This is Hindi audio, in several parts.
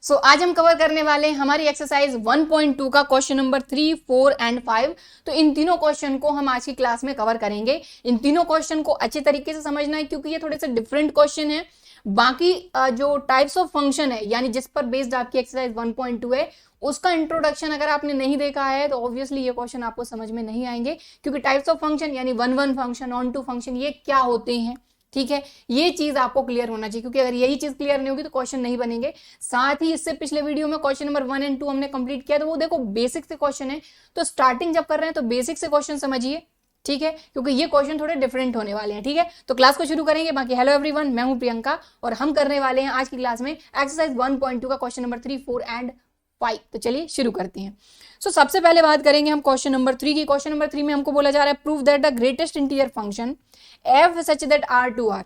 आज हम कवर करने वाले हैं हमारी एक्सरसाइज 1.2 का क्वेश्चन नंबर 3, 4 एंड 5। तो इन तीनों क्वेश्चन को हम आज की क्लास में कवर करेंगे। इन तीनों क्वेश्चन को अच्छे तरीके से समझना है क्योंकि ये थोड़े से डिफरेंट क्वेश्चन है। बाकी जो टाइप्स ऑफ फंक्शन है यानी जिस पर बेस्ड आपकी एक्सरसाइज 1.2 है उसका इंट्रोडक्शन अगर आपने नहीं देखा है तो ऑब्वियसली ये क्वेश्चन आपको समझ में नहीं आएंगे, क्योंकि टाइप्स ऑफ फंक्शन यानी 1 फंक्शन, ऑन 2 फंक्शन ये क्या होते हैं। ठीक है, ये चीज आपको क्लियर होना चाहिए, क्योंकि अगर यही चीज क्लियर नहीं होगी तो क्वेश्चन नहीं बनेंगे। साथ ही इससे पिछले वीडियो में क्वेश्चन नंबर 1 एंड 2 हमने कंप्लीट किया, तो वो देखो बेसिक से क्वेश्चन है। तो स्टार्टिंग जब कर रहे हैं तो बेसिक से क्वेश्चन समझिए, ठीक है, क्योंकि ये क्वेश्चन थोड़े डिफरेंट होने वाले हैं। ठीक है, तो क्लास को शुरू करेंगे। बाकी हेलो एवरीवन, मैं हूं प्रियंका और हम करने वाले हैं आज की क्लास में एक्सरसाइज 1.2 का क्वेश्चन नंबर 3, 4 एंड 5। तो चलिए शुरू करते हैं। सबसे पहले बात करेंगे हम क्वेश्चन नंबर 3 की। क्वेश्चन नंबर 3 में हमको बोला जा रहा है prove that the greatest integer function f such that R to R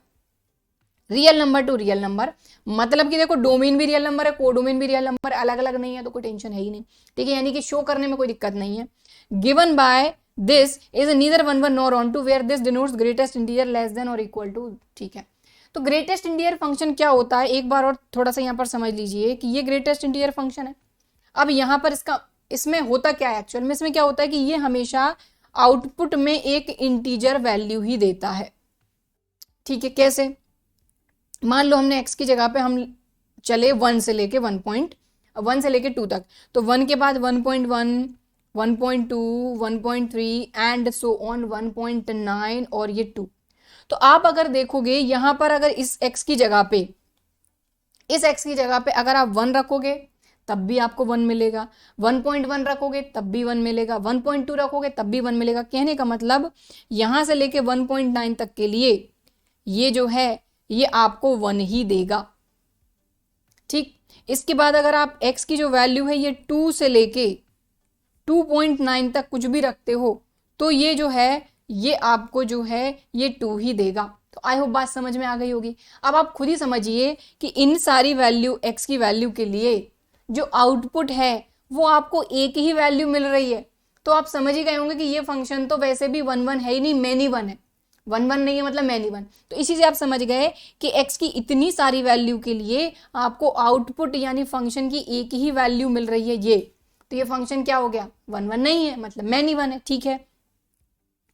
real number to real number. मतलब कि देखो डोमेन भी रियल नंबर है, कोडोमेन भी रियल नंबर, अलग अलग नहीं है, तो कोई टेंशन है ही नहीं। ठीक है, यानी कि शो करने में कोई दिक्कत नहीं है। Given by this is neither 1 nor onto where this denotes greatest integer less than और इक्वल टू। ठीक है, तो ग्रेटेस्ट इंटीजर फंक्शन क्या होता है एक बार और थोड़ा सा यहाँ पर समझ लीजिए कि ये ग्रेटेस्ट इंटीजर फंक्शन है। अब यहाँ पर इसमें होता क्या है एक्चुअल में, इसमें क्या होता है कि ये हमेशा आउटपुट में एक इंटीजर वैल्यू ही देता है। ठीक है, कैसे? मान लो हमने x की जगह पे हम चले 1 से लेके 1 से लेके 2 तक, तो 1 के बाद 1.1, 1.2, 1.3 एंड सो ऑन 1.9 और ये 2। तो आप अगर देखोगे यहाँ पर अगर इस x की जगह पे अगर आप 1 रखोगे तब भी आपको 1 मिलेगा, 1.1 रखोगे तब भी 1 मिलेगा, 1.2 रखोगे तब भी 1 मिलेगा। कहने का मतलब यहां से लेके 1.9 तक के लिए ये जो है ये आपको 1 ही देगा। ठीक, इसके बाद अगर आप x की जो वैल्यू है ये 2 से लेके 2.9 तक कुछ भी रखते हो तो ये जो है ये आपको जो है ये 2 ही देगा। तो आई होप बात समझ में आ गई होगी। अब आप खुद ही समझिए कि इन सारी वैल्यू x की वैल्यू के लिए जो आउटपुट है वो आपको एक ही वैल्यू मिल रही है। तो आप समझ ही गए होंगे कि ये फंक्शन तो वैसे भी 1 है ही नहीं, मैनी 1 है। 1 नहीं है मतलब मैनी 1। तो इसी से आप समझ गए कि x की इतनी सारी वैल्यू के लिए आपको आउटपुट यानी फंक्शन की एक ही वैल्यू मिल रही है ये। तो ये फंक्शन क्या हो गया? 1 नहीं है मतलब मैनी 1 है। ठीक है,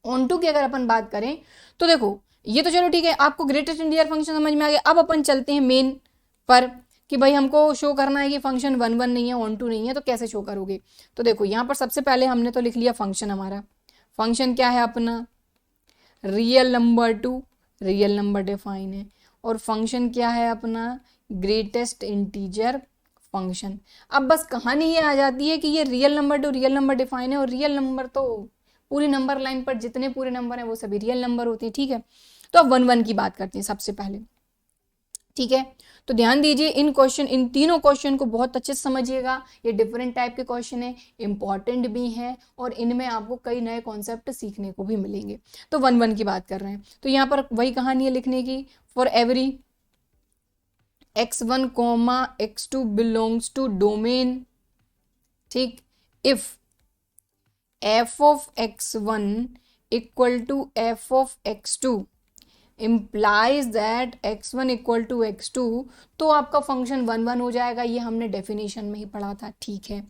ऑन टू की अगर अपन बात करें तो देखो ये तो चलो ठीक है, आपको ग्रेटेस्ट इंटीजर फंक्शन समझ में आ गया। अब अपन चलते हैं मेन पर कि भाई हमको शो करना है कि फंक्शन 1 नहीं है, ऑन टू नहीं है, तो कैसे शो करोगे? तो देखो यहाँ पर सबसे पहले हमने तो लिख लिया फंक्शन। हमारा फंक्शन क्या है अपना? Real number to real number define है। और फंक्शन क्या है अपना? Greatest integer function. अब बस कहानी ये आ जाती है कि ये real number to real number define है, और रियल नंबर तो पूरी नंबर लाइन पर जितने पूरे नंबर हैं वो सभी रियल नंबर होते हैं। ठीक है, तो अब 1 की बात करते हैं सबसे पहले। ठीक है, तो ध्यान दीजिए इन तीनों क्वेश्चन को बहुत अच्छे से समझिएगा। ये डिफरेंट टाइप के क्वेश्चन है, इंपॉर्टेंट भी हैं और इनमें आपको कई नए कॉन्सेप्ट सीखने को भी मिलेंगे। तो 1 की बात कर रहे हैं तो यहाँ पर वही कहानी है लिखने की। For every x1, x2 belongs to domain. ठीक, if f of x1 equal to f of x2 implies that x1 equal to x2, तो आपका फंक्शन 1 हो जाएगा। ये हमने डेफिनेशन में ही पढ़ा था। ठीक है,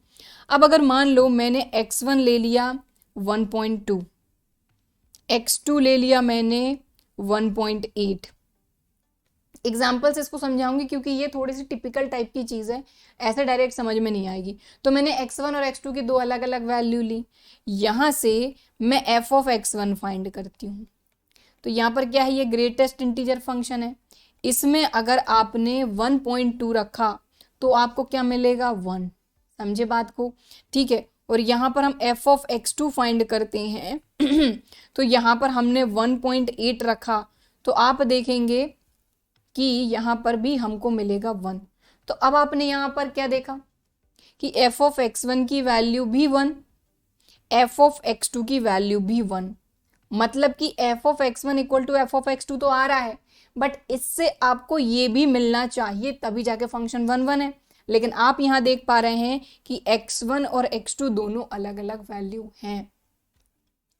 अब अगर मान लो मैंने x1 ले लिया 1.2, x2 ले लिया मैंने 1.8। एग्जाम्पल से इसको समझाऊंगी क्योंकि ये थोड़ी सी टिपिकल टाइप की चीज़ है, ऐसे डायरेक्ट समझ में नहीं आएगी। तो मैंने x1 और x2 की दो अलग अलग वैल्यू ली, यहाँ से मैं f of x1 फाइंड करती हूँ। तो यहाँ पर क्या है? ये ग्रेटेस्ट इंटीजर फंक्शन है। इसमें अगर आपने 1.2 रखा तो आपको क्या मिलेगा? 1। समझे बात को? ठीक है, और यहाँ पर हम f of x2 फाइंड करते हैं तो यहाँ पर हमने 1.8 रखा तो आप देखेंगे कि यहाँ पर भी हमको मिलेगा 1। तो अब आपने यहाँ पर क्या देखा कि f of x1 की वैल्यू भी 1, f of x2 की वैल्यू भी 1। मतलब कि f of x1 equal to f of x2 तो आ रहा है, बट इससे आपको ये भी मिलना चाहिए तभी जाके फंक्शन 1 है। लेकिन आप यहाँ देख पा रहे हैं कि x1 और x2 दोनों अलग अलग वैल्यू हैं।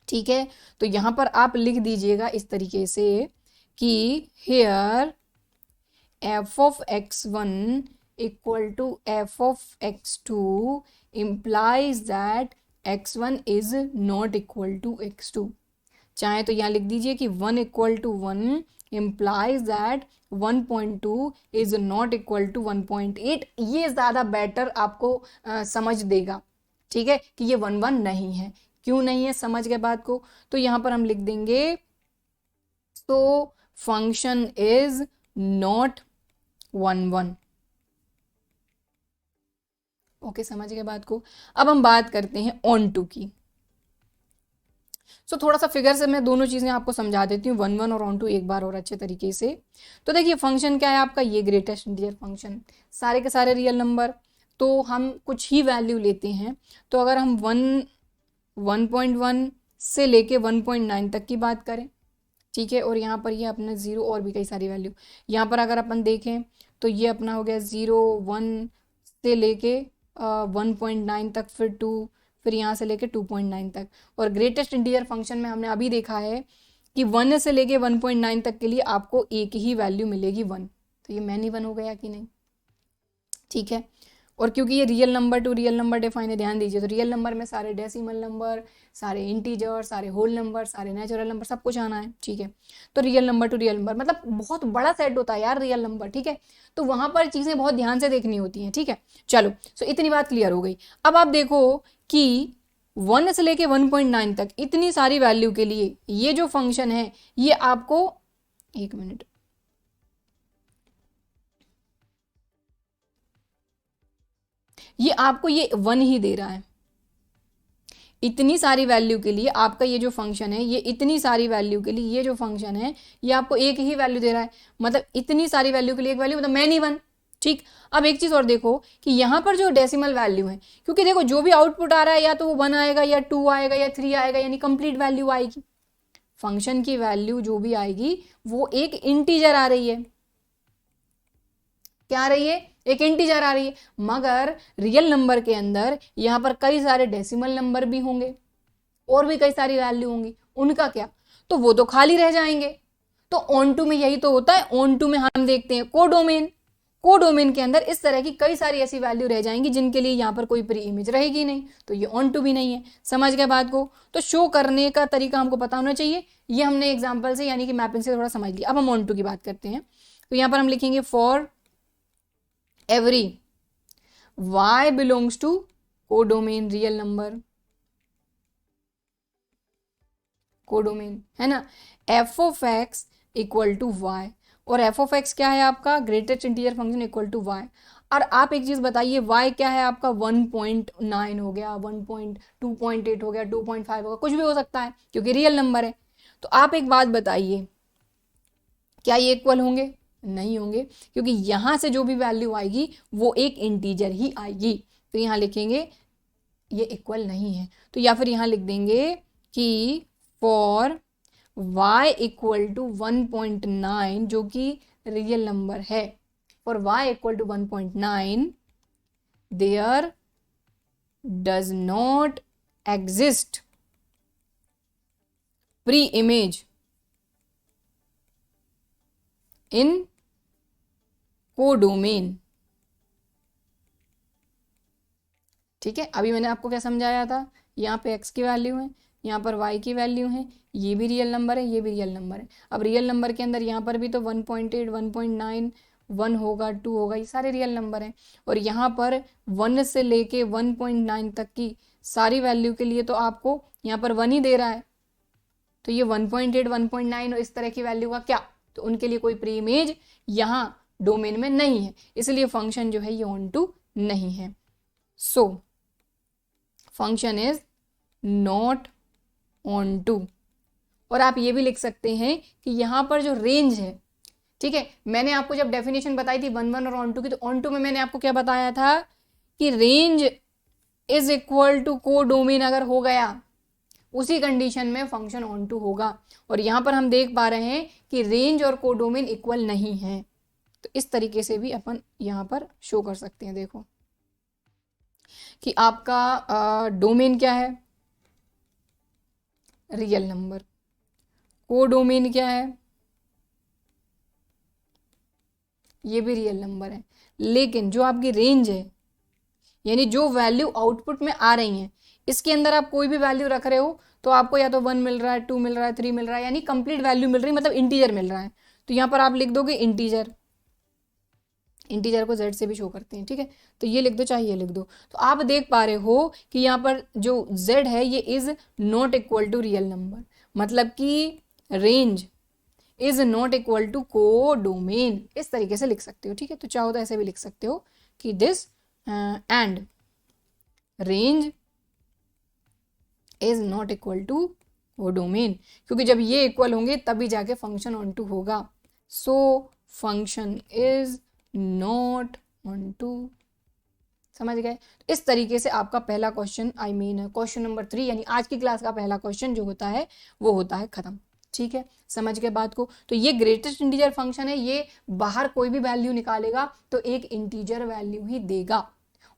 ठीक है, तो यहाँ पर आप लिख दीजिएगा इस तरीके से कि here f of x1 equal to f of x2 implies that x1 is not equal to x2। चाहे तो यहाँ लिख दीजिए कि 1 equal to 1 implies that 1.2 is not equal to 1.8। ये ज़्यादा बेटर आपको समझ देगा, ठीक है, कि ये 1 नहीं है। क्यों नहीं है, समझ गए बात को। तो यहाँ पर हम लिख देंगे तो फंक्शन इज नॉट 1 ओके, समझ गए बात को। अब हम बात करते हैं ऑन टू की। थोड़ा सा फिगर से मैं दोनों चीजें आपको समझा देती हूँ, 1 और ऑन टू एक बार और अच्छे तरीके से। तो देखिए फंक्शन क्या है आपका, ये ग्रेटेस्ट इंटीजर फंक्शन, सारे के सारे रियल नंबर, तो हम कुछ ही वैल्यू लेते हैं। तो अगर हम 1.1 से लेके 1.9 तक की बात करें, ठीक है, और यहाँ पर ये अपना 0 और भी कई सारी वैल्यू, यहाँ पर अगर अपन देखें तो ये अपना हो गया 0 1 से लेके 1.9 तक, फिर 2, फिर यहाँ से लेके 2.9 तक। और ग्रेटेस्ट इंटीजर फंक्शन में हमने अभी देखा है कि 1 से लेके 1.9 तक के लिए आपको एक ही वैल्यू मिलेगी 1। तो ये मैनी 1 हो गया कि नहीं, ठीक है। और क्योंकि ये real number to real number define है, ध्यान दीजिए, तो रियल नंबर में सारे डेसिमल नंबर, सारे इंटीजर, सारे होल नंबर, सारे नेचुरल नंबर, सब कुछ आना है, ठीक है। तो real number to real number मतलब बहुत बड़ा सेट होता है यार रियल नंबर, ठीक है। तो वहां पर चीजें बहुत ध्यान से देखनी होती हैं, ठीक है। चलो, सो इतनी बात क्लियर हो गई। अब आप देखो कि 1 से लेके 1.9 तक इतनी सारी वैल्यू के लिए ये जो फंक्शन है ये आपको, एक मिनट, ये आपको ये 1 ही दे रहा है। इतनी सारी वैल्यू के लिए आपका ये जो फंक्शन है, ये इतनी सारी वैल्यू के लिए ये जो फंक्शन है ये आपको एक ही वैल्यू दे रहा है। मतलब इतनी सारी वैल्यू के लिए एक वैल्यू, मतलब मैनी 1, ठीक। अब एक चीज और देखो कि यहां पर जो डेसिमल वैल्यू है, क्योंकि देखो जो भी आउटपुट आ रहा है या तो वो 1 आएगा या 2 आएगा या 3 आएगा, यानी कंप्लीट वैल्यू आएगी। फंक्शन की वैल्यू जो भी आएगी वो एक इंटीजर आ रही है। क्या आ रही है, एक इंटीजर आ रही है। मगर रियल नंबर के अंदर यहां पर कई सारे डेसिमल नंबर भी होंगे और भी कई सारी वैल्यू होंगी, उनका क्या, तो वो तो खाली रह जाएंगे। तो ऑन टू में यही तो होता है। ऑन टू में हम देखते हैं कोडोमेन, कोडोमेन के अंदर इस तरह की कई सारी ऐसी वैल्यू रह जाएंगी जिनके लिए यहां पर कोई प्री इमेज रहेगी नहीं, तो ये ऑन टू भी नहीं है। समझ गए बात को। तो शो करने का तरीका हमको पता होना चाहिए। ये हमने एग्जाम्पल से यानी कि मैपिंग से थोड़ा समझ लिया। अब हम ऑन टू की बात करते हैं। तो यहां पर हम लिखेंगे for every y belongs to codomain real number, codomain है ना, f of x equal to y. और f ऑफ x क्या है आपका, greatest integer function equal to y। और आप एक चीज बताइए, y क्या है आपका, 1.9 हो गया, 2.8 हो गया, 2.5 होगा, कुछ भी हो सकता है क्योंकि रियल नंबर है। तो आप एक बात बताइए, क्या ये इक्वल होंगे, नहीं होंगे, क्योंकि यहां से जो भी वैल्यू आएगी वो एक इंटीजर ही आएगी। तो यहां लिखेंगे ये इक्वल नहीं है। तो या फिर यहां लिख देंगे कि फॉर y इक्वल टू 1.9 जो कि रियल नंबर है, for y equal to 1.9 there does not exist preimage in codomain. ठीक है, अभी मैंने आपको क्या समझाया था, यहाँ पे x की वैल्यू है, यहाँ पर y की वैल्यू है, ये भी रियल नंबर है, ये भी रियल नंबर है। अब रियल नंबर के अंदर यहाँ पर भी तो 1.8 1.9 1 होगा, 2 होगा, ये सारे रियल नंबर हैं। और यहाँ पर 1 से लेके 1.9 तक की सारी वैल्यू के लिए तो आपको यहाँ पर 1 ही दे रहा है। तो ये 1.8 1.9 और इस तरह की वैल्यू का क्या, तो उनके लिए कोई प्री इमेज यहाँ डोमेन में नहीं है, इसलिए फंक्शन जो है ये ऑन टू नहीं है। So function is not onto. और आप ये भी लिख सकते हैं कि यहां पर जो रेंज है, ठीक है, मैंने आपको जब डेफिनेशन बताई थी 1 और ऑन टू की, तो ऑन टू में मैंने आपको क्या बताया था कि range is equal to codomain अगर हो गया, उसी कंडीशन में फंक्शन ऑन टू होगा। और यहां पर हम देख पा रहे हैं कि रेंज और कोडोमेन इक्वल नहीं है, तो इस तरीके से भी अपन यहां पर शो कर सकते हैं। देखो कि आपका डोमेन क्या है, रियल नंबर, कोडोमेन क्या है, ये भी रियल नंबर है, लेकिन जो आपकी रेंज है, यानी जो वैल्यू आउटपुट में आ रही हैं, इसके अंदर आप कोई भी वैल्यू रख रहे हो तो आपको या तो 1 मिल रहा है, 2 मिल रहा है, 3 मिल रहा है, यानी कंप्लीट वैल्यू मिल रही है, मतलब इंटीजर मिल रहा है। तो यहाँ पर आप लिख दोगे इंटीजर, इंटीजर को जेड से भी शो करते हैं, ठीक है। तो ये लिख दो, चाहे ये लिख दो। तो आप देख पा रहे हो कि यहाँ पर जो जेड है ये is not equal to real number, मतलब कि range is not equal to codomain, इस तरीके से लिख सकते हो, ठीक है। तो चाहो तो ऐसे भी लिख सकते हो कि this and range is not equal to codomain, क्योंकि जब ये इक्वल होंगे तभी जाके फंक्शन ऑन टू होगा। So function is not onto, समझ गए। इस तरीके से आपका पहला question, I mean question number 3 यानी आज की क्लास का पहला क्वेश्चन जो होता है वो होता है खत्म, ठीक है। समझ गए बात को। तो ये ग्रेटेस्ट इंटीजर फंक्शन है, ये बाहर कोई भी वैल्यू निकालेगा तो एक इंटीजर वैल्यू ही देगा,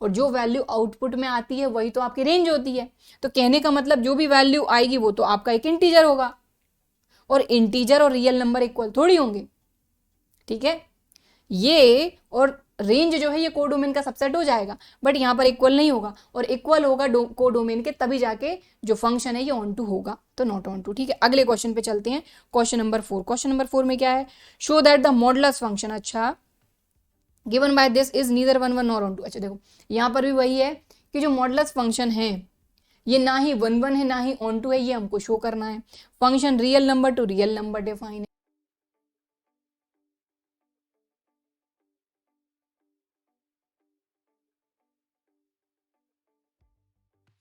और जो वैल्यू आउटपुट में आती है वही तो आपकी रेंज होती है। तो कहने का मतलब जो भी वैल्यू आएगी वो तो आपका एक इंटीजर होगा, और इंटीजर और रियल नंबर इक्वल थोड़ी होंगे, ठीक है। ये और रेंज जो है ये कोडोमेन का सबसेट हो जाएगा, बट यहाँ पर इक्वल नहीं होगा, और इक्वल होगा कोडोमेन के तभी जाके जो फंक्शन है ये ऑन टू होगा, तो नॉट ऑन टू, ठीक है। अगले क्वेश्चन पे चलते हैं, क्वेश्चन नंबर 4। क्वेश्चन नंबर 4 में क्या है, show that the modulus function, अच्छा given by this is neither 1 1 nor onto. अच्छा देखो यहाँ पर भी वही है कि जो मॉडुलस फंक्शन है ये ना ही 1 1 है ना ही ऑन टू है, ये हमको शो करना है। Function real number to real number define है।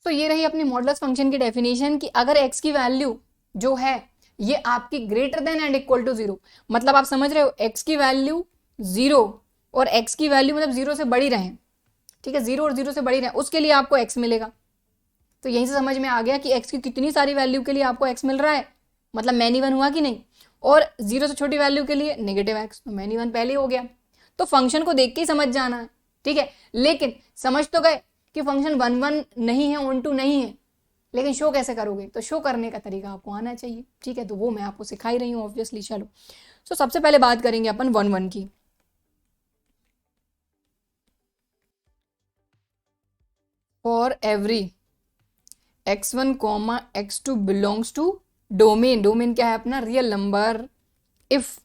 तो ये रही अपनी मॉडुलस फंक्शन की डेफिनेशन कि अगर x की वैल्यू जो है ये आपकी greater than and equal to 0, मतलब आप समझ रहे हो x की वैल्यू 0 और x की वैल्यू मतलब 0 से बड़ी रहे, ठीक है, 0 और 0 से बड़ी रहे, उसके लिए आपको x मिलेगा। तो यहीं से समझ में आ गया कि x की कितनी सारी वैल्यू के लिए आपको x मिल रहा है, मतलब मैनी 1 हुआ कि नहीं, और 0 से छोटी वैल्यू के लिए नेगेटिव x, तो मैनी 1 पहले हो गया। तो फंक्शन को देख के ही समझ जाना है, ठीक है। लेकिन समझ तो गए कि फंक्शन 1 1 नहीं है, ऑन टू नहीं है, लेकिन शो कैसे करोगे, तो शो करने का तरीका आपको आना चाहिए, ठीक है। तो वो मैं आपको सिखा ही रही हूँ ऑब्वियसली। चलो तो सबसे पहले बात करेंगे अपन 1 1 की। For every x1, x2 belongs to domain, domain क्या है अपना real number, if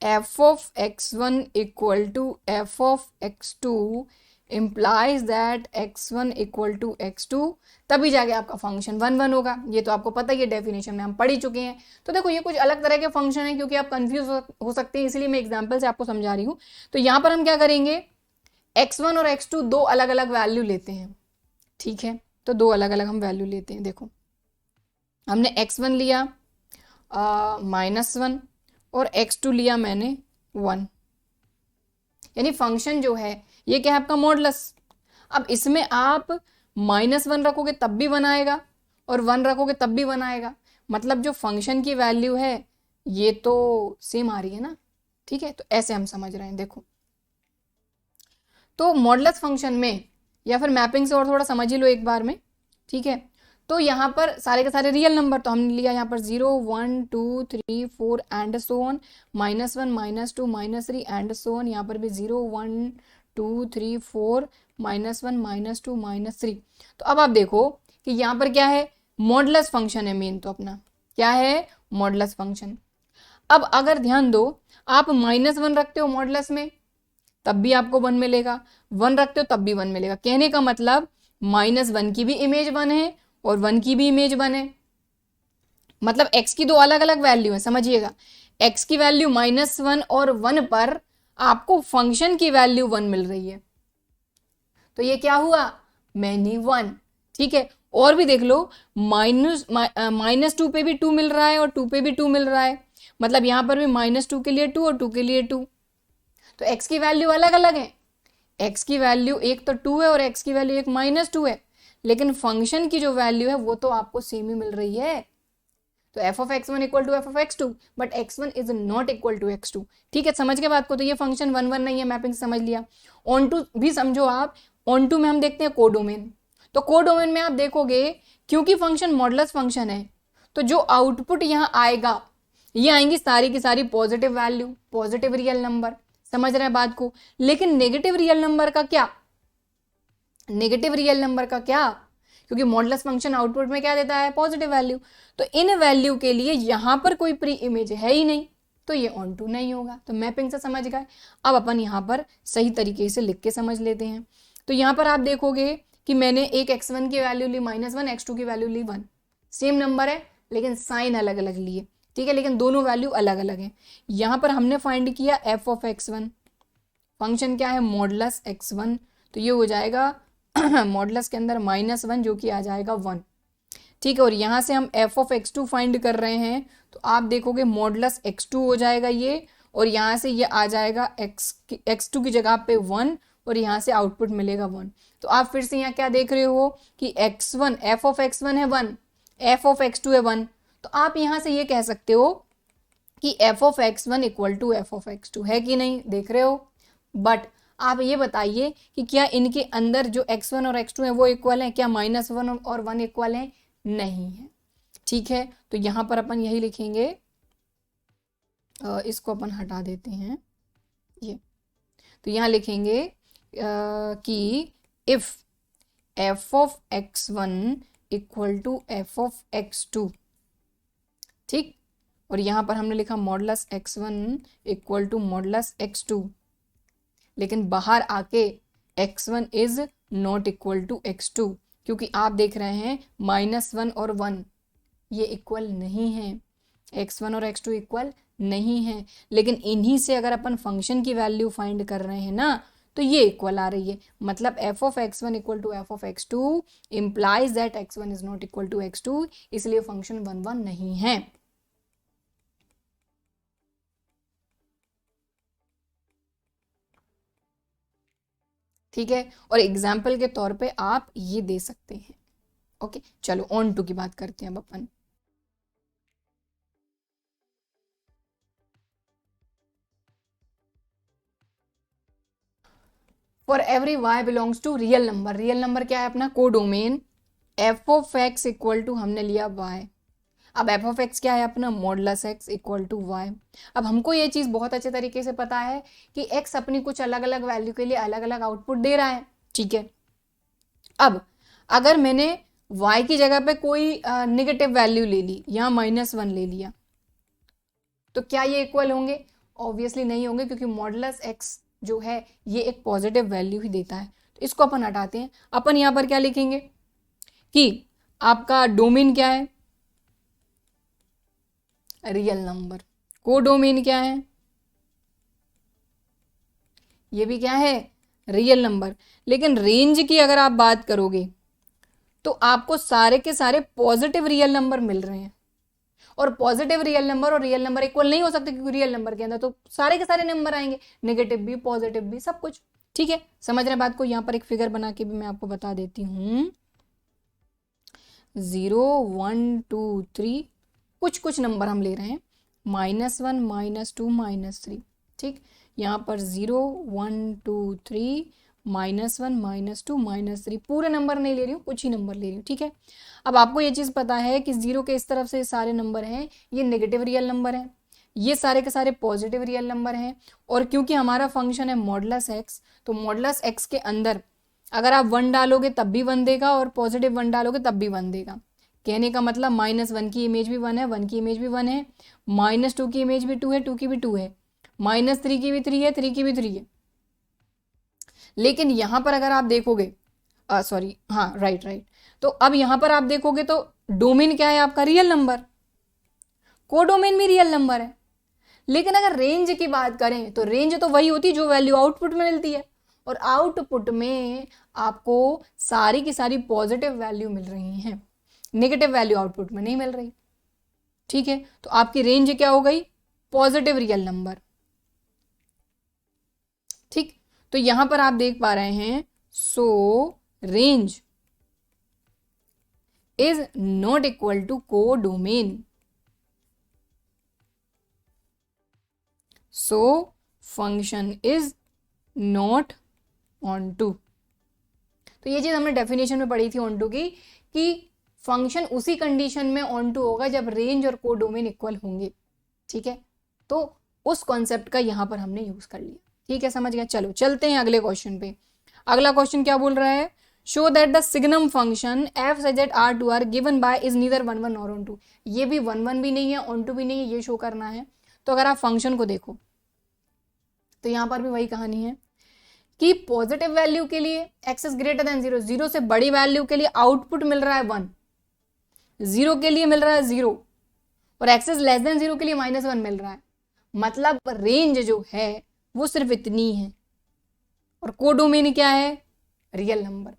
f of x1 equal to f of x2 implies that x1 equal to x2, तभी जाके आपका फंक्शन 1 1 होगा। ये तो आपको पता ही है, डेफिनेशन में हम पढ़ ही चुके हैं। तो देखो ये कुछ अलग तरह के फंक्शन है, क्योंकि आप कंफ्यूज हो सकते हैं, इसलिए मैं एग्जांपल से आपको समझा रही हूँ। तो यहाँ पर हम क्या करेंगे, x1 और x2 दो अलग अलग वैल्यू लेते हैं, ठीक है। तो दो अलग अलग हम वैल्यू लेते हैं। देखो हमने x1 लिया -1 और x2 लिया मैंने 1, यानी फंक्शन जो है ये क्या है आपका मॉडुलस। अब इसमें आप -1 रखोगे तब भी 1 आएगा और 1 रखोगे तब भी 1 आएगा, मतलब जो फंक्शन की वैल्यू है ये तो सेम आ रही है ना, ठीक है। तो ऐसे हम समझ रहे हैं। देखो तो मॉडुलस फंक्शन में, या फिर मैपिंग से और थोड़ा समझ ही लो एक बार में, ठीक है। तो यहाँ पर सारे के सारे रियल नंबर, तो हमने लिया यहाँ पर 0 1 2 3 4 and so on, -1 -2 -3 and so on, यहाँ पर भी 0 1 2 3 4 -1 -2 -3। तो अब आप देखो कि यहाँ पर क्या है, मॉडुलस फंक्शन है मेन, तो अपना क्या है मॉडुलस फंक्शन। अब अगर ध्यान दो, आप -1 रखते हो मॉडुलस में तब भी आपको 1 मिलेगा, 1 रखते हो तब भी 1 मिलेगा। कहने का मतलब -1 की भी इमेज 1 है और 1 की भी इमेज 1 है, मतलब x की दो अलग अलग वैल्यू है, समझिएगा। x की वैल्यू -1 और 1 पर आपको फंक्शन की वैल्यू 1 मिल रही है, तो ये क्या हुआ मैनी 1, ठीक है। और भी देख लो, -2 पे भी 2 मिल रहा है और 2 पे भी 2 मिल रहा है, मतलब यहाँ पर भी -2 के लिए 2 और 2 के लिए 2, तो x की वैल्यू अलग अलग है। x की वैल्यू एक तो 2 है और x की वैल्यू एक -2 है, लेकिन फंक्शन की जो वैल्यू है वो तो आपको सेम ही मिल रही है। तो f of x1 equal to f of x2, but x1 is not equal to x2, ठीक है। समझ के बात को। तो ये फंक्शन 1 1 नहीं है, मैपिंग समझ लिया। ऑन टू भी समझो आप, ऑन टू में हम देखते हैं कोडोमेन। तो कोडोमेन में आप देखोगे क्योंकि फंक्शन मॉडुलस फंक्शन है, तो जो आउटपुट यहाँ आएगा ये आएंगी सारी की सारी positive value, positive real number, समझ रहे हैं बात को। लेकिन नेगेटिव रियल नंबर का क्या, नेगेटिव रियल नंबर का क्या, क्योंकि मॉडुलस फंक्शन आउटपुट में क्या देता है, पॉजिटिव वैल्यू। तो इन वैल्यू के लिए यहां पर कोई प्री इमेज है ही नहीं, तो ये ऑन टू नहीं होगा। तो मैपिंग से समझ गए। अब अपन यहां पर सही तरीके से लिख के समझ लेते हैं। तो यहां पर आप देखोगे कि मैंने एक x1 की वैल्यू ली -1, x2 की वैल्यू ली 1, सेम नंबर है लेकिन साइन अलग अलग लिए, ठीक है, लेकिन दोनों वैल्यू अलग अलग है। यहां पर हमने फाइंड किया f ऑफ x1, फंक्शन क्या है, मॉडुलस x1, तो ये हो जाएगा मॉडुलस के अंदर -1 जो कि आ जाएगा 1, ठीक है। और यहाँ से हम f ऑफ x2 फाइंड कर रहे हैं, तो आप देखोगे मॉडुलस x2 हो जाएगा ये, और यहाँ से ये आ जाएगा x2 की जगह पे 1, और यहाँ से आउटपुट मिलेगा 1। तो आप फिर से यहाँ क्या देख रहे हो कि x1 f ऑफ x1 है 1, f ऑफ x2 है 1, तो आप यहाँ से ये कह सकते हो कि f of x1 equal to f of x2 है कि नहीं, देख रहे हो। बट आप ये बताइए कि क्या इनके अंदर जो x1 और x2 है वो इक्वल है, क्या -1 और 1 इक्वल है, नहीं है, ठीक है। तो यहाँ पर अपन यही लिखेंगे, इसको अपन हटा देते हैं ये, तो यहाँ लिखेंगे कि if f of x1 equal to f of x2, ठीक। और यहाँ पर हमने लिखा modulus x1 equal to modulus x2, लेकिन बाहर आके x1 is not equal to x2, क्योंकि आप देख रहे हैं -1 और 1 ये इक्वल नहीं है, x1 और x2 इक्वल नहीं है। लेकिन इन्हीं से अगर अपन फंक्शन की वैल्यू फाइंड कर रहे हैं ना, तो ये इक्वल आ रही है। मतलब f of x1 equal to f of x2 implies that x1 is not equal to x2, इसलिए फंक्शन 1 1 नहीं है। ठीक है, और एग्जाम्पल के तौर पे आप ये दे सकते हैं। ओके, चलो ऑन टू की बात करते हैं अब अपन। For every y belongs to real number, real number क्या है अपना, codomain, f of x equal to हमने लिया y। अब f ऑफ x क्या है अपना, modulus x equal to y। अब हमको ये चीज़ बहुत अच्छे तरीके से पता है कि x अपनी कुछ अलग अलग वैल्यू के लिए अलग अलग आउटपुट दे रहा है, ठीक है। अब अगर मैंने y की जगह पे कोई नेगेटिव वैल्यू ले ली, यहाँ -1 ले लिया, तो क्या ये इक्वल होंगे, ऑब्वियसली नहीं होंगे, क्योंकि मॉडुलस x जो है ये एक पॉजिटिव वैल्यू ही देता है। तो इसको अपन हटाते हैं। अपन यहाँ पर क्या लिखेंगे कि आपका डोमेन क्या है, रियल नंबर, कोडोमेन क्या है, ये भी क्या है, रियल नंबर। लेकिन रेंज की अगर आप बात करोगे तो आपको सारे के सारे पॉजिटिव रियल नंबर मिल रहे हैं, और पॉजिटिव रियल नंबर और रियल नंबर इक्वल नहीं हो सकते, क्योंकि रियल नंबर के अंदर तो सारे के सारे नंबर आएंगे, नेगेटिव भी पॉजिटिव भी सब कुछ, ठीक है। समझ रहे बात को। यहाँ पर एक फिगर बना के भी मैं आपको बता देती हूँ, 0 1 2 3 कुछ कुछ नंबर हम ले रहे हैं, -1 -2 -3, ठीक। यहाँ पर 0 1 2 3 -1 -2 -3, पूरे नंबर नहीं ले रही हूँ, कुछ ही नंबर ले रही हूँ, ठीक है। अब आपको ये चीज़ पता है कि 0 के इस तरफ से सारे नंबर हैं ये नेगेटिव रियल नंबर हैं, ये सारे के सारे पॉजिटिव रियल नंबर हैं। और क्योंकि हमारा फंक्शन है मॉडुलस x, तो मॉडुलस x के अंदर अगर आप 1 डालोगे तब भी 1 देगा, और पॉजिटिव 1 डालोगे तब भी 1 देगा। कहने का मतलब -1 की इमेज भी 1 है, 1 की इमेज भी 1 है, -2 की इमेज भी 2 है, 2 की भी 2 है, -3 की भी 3 है, 3 की भी 3 है। लेकिन यहाँ पर अगर आप देखोगे, सॉरी हाँ राइट, तो अब यहाँ पर आप देखोगे तो डोमेन क्या है आपका, रियल नंबर, कोडोमेन भी रियल नंबर है। लेकिन अगर रेंज की बात करें तो रेंज तो वही होती है जो वैल्यू आउटपुट में मिलती है, और आउटपुट में आपको सारी की सारी पॉजिटिव वैल्यू मिल रही हैं, नेगेटिव वैल्यू आउटपुट में नहीं मिल रही, ठीक है। तो आपकी रेंज क्या हो गई, पॉजिटिव रियल नंबर, ठीक। तो यहां पर आप देख पा रहे हैं, so range is not equal to codomain, so function is not onto. तो ये चीज हमने डेफिनेशन में पढ़ी थी ऑन टू की, कि फंक्शन उसी कंडीशन में ऑन टू होगा जब रेंज और कोडोमेन इक्वल होंगे, ठीक है। तो उस कॉन्सेप्ट का यहां पर हमने यूज कर लिया। ठीक है, समझ गया। चलो चलते हैं अगले क्वेश्चन पे। अगला क्वेश्चन क्या बोल रहा है, show that the signum function f such that R to R given by is neither 1 1 nor on 2। ये भी 1 1 भी नहीं है, ऑन 2 भी नहीं है, ये शो करना है। तो अगर आप फंक्शन को देखो तो यहां पर भी वही कहानी है कि पॉजिटिव वैल्यू के लिए एक्स इज ग्रेटर देन 0, 0 से बड़ी वैल्यू के लिए आउटपुट मिल रहा है 1, 0 के लिए मिल रहा है 0, और एक्स इज लेस देन 0 के लिए -1 मिल रहा है। मतलब रेंज जो है वो सिर्फ इतनी है, और कोडोमेन क्या है, रियल नंबर।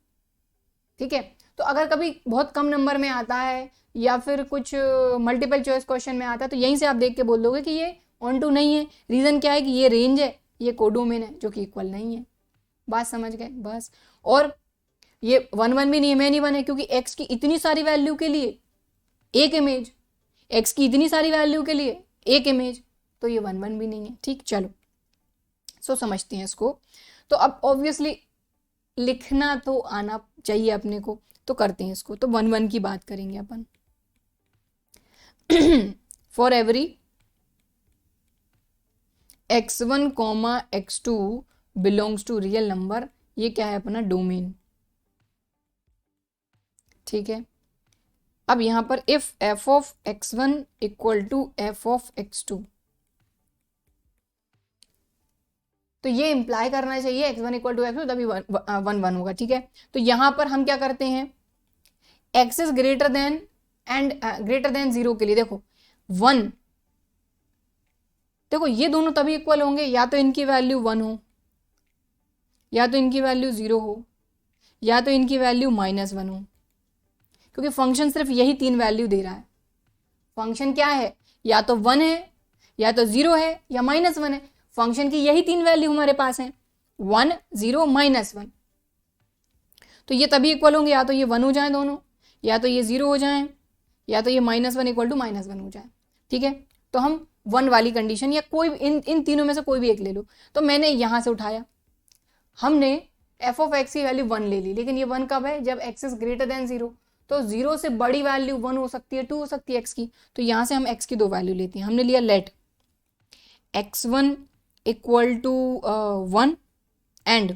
ठीक है, तो अगर कभी बहुत कम नंबर में आता है या फिर कुछ मल्टीपल चॉइस क्वेश्चन में आता है तो यहीं से आप देख के बोल दोगे कि ये ऑन टू नहीं है। रीजन क्या है कि ये रेंज है, ये कोडोमेन है, जो कि इक्वल नहीं है। बात समझ गए बस। और ये 1 1 भी नहीं है, मैनी 1 है, क्योंकि एक्स की इतनी सारी वैल्यू के लिए एक इमेज, एक्स की इतनी सारी वैल्यू के लिए एक इमेज, तो ये 1 1 भी नहीं है। ठीक, चलो सो समझते हैं इसको। तो अब ऑब्वियसली लिखना तो आना चाहिए अपने को, तो करते हैं इसको। तो 1 1 की बात करेंगे अपन। For every x1 comma x2 belongs to real number, ये क्या है अपना डोमेन। ठीक है, अब यहां पर if f of x1 equal to f of x2, तो ये इंप्लाई करना चाहिए x1 इक्वल टू x2, तभी 1 1 होगा। ठीक है, तो यहां पर हम क्या करते हैं, x is greater than and greater than 0 के लिए देखो 1, देखो ये दोनों तभी इक्वल होंगे या तो इनकी वैल्यू 1 हो, या तो इनकी वैल्यू 0 हो, या तो इनकी वैल्यू -1 हो, क्योंकि फंक्शन सिर्फ यही 3 वैल्यू दे रहा है। फंक्शन क्या है, या तो 1 है, या तो 0 है, या -1 है। फंक्शन की यही 3 वैल्यू हमारे पास हैं, 1 0 -1। तो ये तभी इक्वल होंगे या तो ये 1 हो जाए दोनों, या तो ये 0 हो जाए, या तो ये -1 इक्वल टू -1 हो जाए। ठीक है, तो हम 1 वाली कंडीशन या कोई इन तीनों में से कोई भी एक ले लो। तो मैंने यहां से उठाया, हमने एफ ऑफ एक्स की वैल्यू 1 ले ली, लेकिन ये 1 कब है, जब एक्स इज ग्रेटर देन 0। तो 0 से बड़ी वैल्यू 1 हो सकती है, 2 हो सकती है एक्स की। तो यहां से हम एक्स की 2 वैल्यू लेते हैं। हमने लिया let x1 equal to 1 and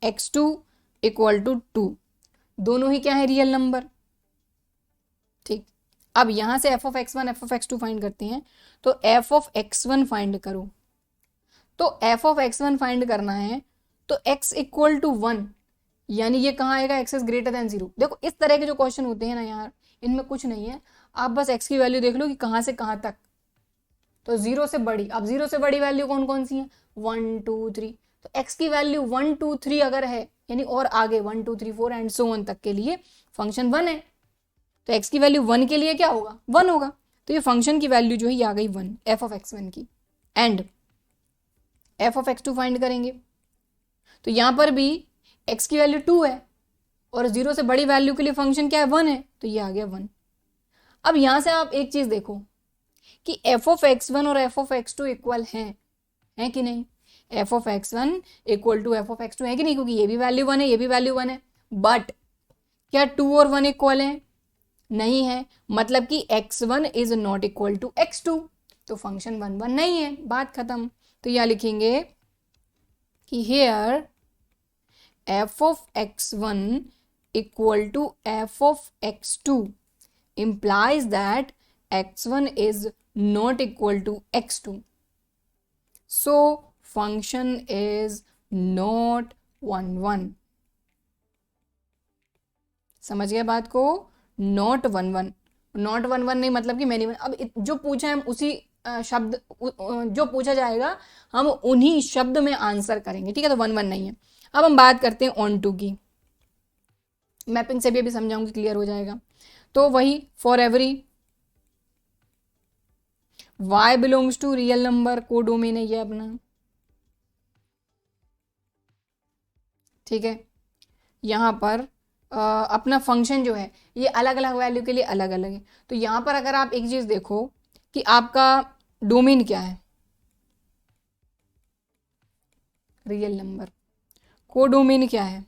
x2 equal to 2, दोनों ही क्या है, रियल नंबर। ठीक, अब यहां से f of x1 f of x2 find करते हैं। तो f ऑफ x1 फाइंड करो, तो f ऑफ x1 फाइंड करना है तो x इक्वल टू 1, यानी ये कहाँ आएगा, x इज ग्रेटर देन 0। देखो इस तरह के जो क्वेश्चन होते हैं ना यार, इनमें कुछ नहीं है, आप बस x की वैल्यू देख लो कि कहाँ से कहाँ तक। तो 0 से बड़ी, अब 0 से बड़ी वैल्यू कौन कौन सी है, 1 2 3। तो x की वैल्यू 1 2 3 अगर है, यानी और आगे 1 2 3 4 एंड सो ऑन तक के लिए फंक्शन 1 है, तो x की वैल्यू 1 के लिए क्या होगा, 1 होगा। तो ये फंक्शन की वैल्यू जो है ये आ गई 1, f ऑफ x1 की। And f of x2 find करेंगे, तो यहां पर भी x की वैल्यू 2 है, और 0 से बड़ी वैल्यू के लिए फंक्शन क्या है, 1 है, तो ये आ गया 1। अब यहां से आप एक चीज देखो कि f ऑफ x1 और f ऑफ x2 इक्वल है कि नहीं। f of x1 equal to f of x2 है कि नहीं, क्योंकि ये भी वैल्यू 1 है, ये भी वैल्यू 1 है। बट क्या 2 और 1 इक्वल है, नहीं है, मतलब कि x1 is not equal to x2, तो फंक्शन 1 1 नहीं है, बात खत्म। तो यहां लिखेंगे कि here f of x1 equal to f of x2 implies that x1 is not equal to x2. So function is not 1 1. समझ गए बात को, नॉट 1 1, नॉट 1 1 नहीं मतलब कि मैनी। अब जो पूछा है हम उसी शब्द जो पूछा जाएगा हम उन्हीं शब्द में आंसर करेंगे। ठीक है, तो 1 1 नहीं है। अब हम बात करते हैं ऑन टू की, मैपिंग से भी अभी समझाऊंगी, क्लियर हो जाएगा। तो वही for every y belongs to real number, codomain है ये अपना। ठीक है, यहां पर अपना फंक्शन जो है ये अलग अलग वैल्यू के लिए अलग अलग है। तो यहां पर अगर आप एक चीज देखो कि आपका डोमेन क्या है, रियल नंबर, कोडोमेन क्या है,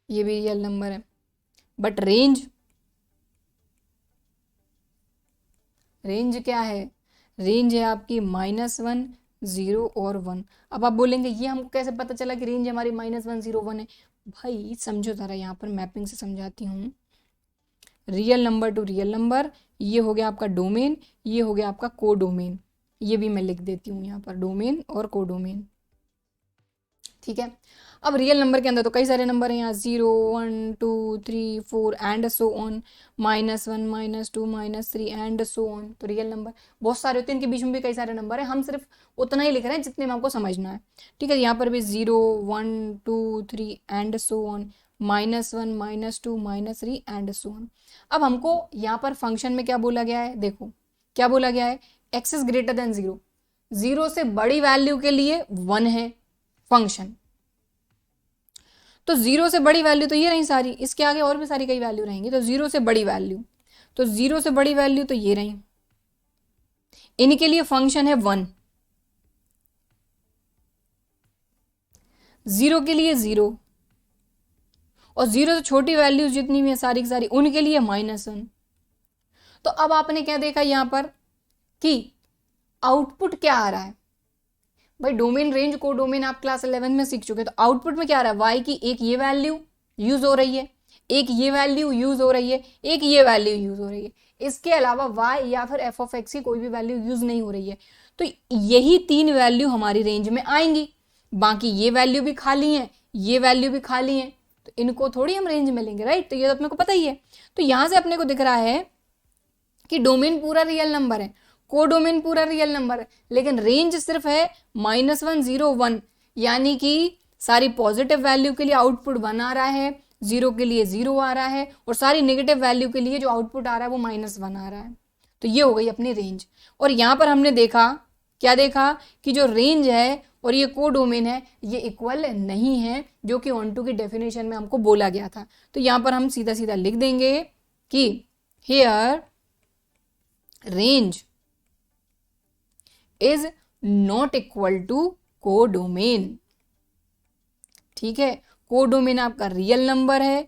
ये भी रियल नंबर है। बट रेंज क्या है, रेंज है आपकी -1, 0 और 1। अब आप बोलेंगे ये हमको कैसे पता चला कि रेंज हमारी -1, 0, 1 है? भाई समझो ज़रा, यहाँ पर मैपिंग से समझाती हूँ। Real number to real number, ये हो गया आपका डोमेन, ये हो गया आपका को डोमेन। ये भी मैं लिख देती हूँ यहाँ पर, डोमेन और को डोमेन। ठीक है, अब रियल नंबर के अंदर तो कई सारे नंबर हैं यहाँ, 0, 1, 2, 3, 4 and so on, -1, -2, -3 and so on. तो रियल नंबर बहुत सारे होते हैं, इनके बीच में भी कई सारे नंबर हैं, हम सिर्फ उतना ही लिख रहे हैं जितने में आपको समझना है। ठीक है, यहाँ पर भी 0, 1, 2, 3 and so on, -1, -2, -3 and so on. अब हमको यहाँ पर फंक्शन में क्या बोला गया है, देखो क्या बोला गया है, x इज ग्रेटर देन 0, 0 से बड़ी वैल्यू के लिए 1 है फंक्शन। तो 0 से बड़ी वैल्यू तो ये रही सारी, इसके आगे और भी सारी कई वैल्यू रहेंगी। तो 0 से बड़ी वैल्यू, तो 0 से बड़ी वैल्यू तो ये रही, इनके लिए फंक्शन है 1, 0 के लिए 0, और 0 से छोटी वैल्यूज जितनी भी है सारी की सारी उनके लिए -1। तो अब आपने क्या देखा यहां पर कि आउटपुट क्या आ रहा है भाई, डोमेन रेंज को डोमेन आप क्लास 11 में सीख चुके, तो आउटपुट में क्या आ रहा है, y की एक ये वैल्यू यूज हो रही है, एक ये वैल्यू यूज हो रही है, एक ये वैल्यू यूज हो रही है, इसके अलावा y या फिर f ऑफ x की कोई भी वैल्यू यूज नहीं हो रही है। तो यही 3 वैल्यू हमारी रेंज में आएंगी, बाकी ये वैल्यू भी खाली है, ये वैल्यू भी खाली है, तो इनको थोड़ी हम रेंज में लेंगे, राइट? तो ये तो अपने को पता ही है। तो यहां से अपने को दिख रहा है कि डोमेन पूरा रियल नंबर है, को डोमेन पूरा रियल नंबर है, लेकिन रेंज सिर्फ है -1, 0, 1, यानी कि सारी पॉजिटिव वैल्यू के लिए आउटपुट 1 आ रहा है, 0 के लिए 0 आ रहा है, और सारी नेगेटिव वैल्यू के लिए जो आउटपुट आ रहा है वो -1 आ रहा है। तो ये हो गई अपनी रेंज। और यहां पर हमने देखा, क्या देखा, कि जो रेंज है और ये को डोमेन है ये इक्वल नहीं है, जो कि ऑन टू की डेफिनेशन में हमको बोला गया था। तो यहां पर हम सीधा सीधा लिख देंगे कि here range is not equal to codomain. ठीक है, कोडोमेन आपका रियल नंबर है,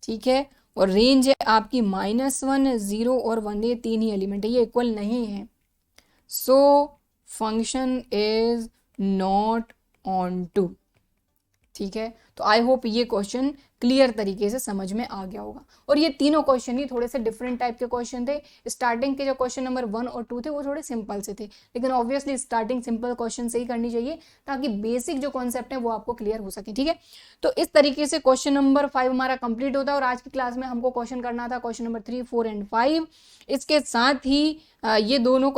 ठीक है, और रेंज है आपकी -1, 0 और 1, ये 3 ही एलिमेंट है, ये इक्वल नहीं है। So function is not onto. ठीक है, तो आई होप ये क्वेश्चन क्लियर तरीके से समझ में आ गया होगा। और ये तीनों क्वेश्चन ही थोड़े से डिफरेंट टाइप के क्वेश्चन थे। स्टार्टिंग के जो क्वेश्चन नंबर 1 और 2 थे वो थोड़े सिंपल से थे, लेकिन ऑब्वियसली स्टार्टिंग सिंपल क्वेश्चन से ही करनी चाहिए ताकि बेसिक जो कॉन्सेप्ट है वो आपको क्लियर हो सके। ठीक है, तो इस तरीके से क्वेश्चन नंबर 5 हमारा कंप्लीट होता है, और आज की क्लास में हमको क्वेश्चन करना था क्वेश्चन नंबर 3, 4 एंड 5। इसके साथ ही ये तीनों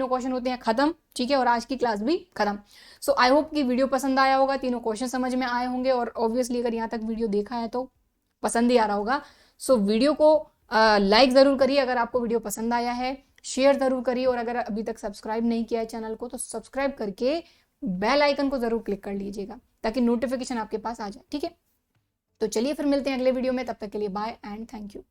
क्वेश्चन होते हैं खत्म। ठीक है, और आज की क्लास भी खत्म। सो आई होप कि वीडियो पसंद आया होगा, तीनों क्वेश्चन समझ में आए होंगे, और ऑब्वियसली अगर यहाँ तक वीडियो देखा है तो पसंद ही आ रहा होगा। सो वीडियो को लाइक ज़रूर करिए अगर आपको वीडियो पसंद आया है, शेयर ज़रूर करिए, और अगर अभी तक सब्सक्राइब नहीं किया है चैनल को तो सब्सक्राइब करके बेल आइकन को ज़रूर क्लिक कर लीजिएगा ताकि नोटिफिकेशन आपके पास आ जाए। ठीक है, तो चलिए फिर मिलते हैं अगले वीडियो में, तब तक के लिए बाय एंड थैंक यू।